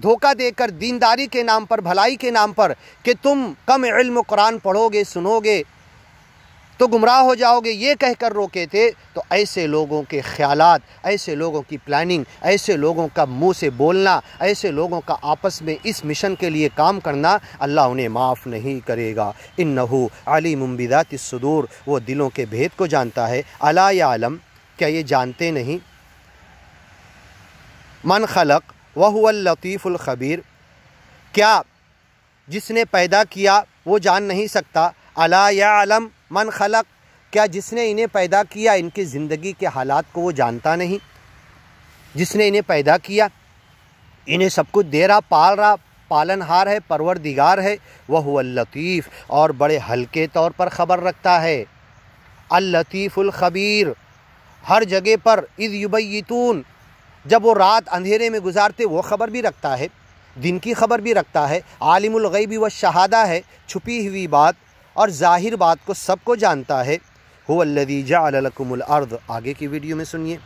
धोखा देकर दीनदारी के नाम पर, भलाई के नाम पर कि तुम कम इल्म कुरान पढ़ोगे, सुनोगे तो गुमराह हो जाओगे, ये कहकर रोके थे। तो ऐसे लोगों के ख्यालात, ऐसे लोगों की प्लानिंग, ऐसे लोगों का मुंह से बोलना, ऐसे लोगों का आपस में इस मिशन के लिए काम करना, अल्लाह उन्हें माफ़ नहीं करेगा। इन्नहु अलीमुम बिज़ातिस सुदूर, वो दिलों के भेद को जानता है। अला यालम, क्या ये जानते नहीं? मन खलक व हुवल लतीफ़ुल खबीर, क्या जिसने पैदा किया वो जान नहीं सकता? अला यालम मन खलक, क्या जिसने इन्हें पैदा किया इनकी ज़िंदगी के हालात को वो जानता नहीं? जिसने इन्हें पैदा किया, इन्हें सब कुछ दे रहा, पाल रहा, पालनहार है, परवरदिगार है। वह हुवल लतीफ़, और बड़े हल्के तौर पर ख़बर रखता है। अल-लतीफ़ुल खबीर, हर जगह पर इज़ युबय्यितून, जब वो रात अंधेरे में गुजारते वो ख़बर भी रखता है, दिन की ख़बर भी रखता है। आलिमुल गैबि व शहादा है, छुपी हुई बात और ज़ाहिर बात को सबको जानता है। हुवल्लज़ी जअल लकुमुल अर्द, आगे की वीडियो में सुनिए।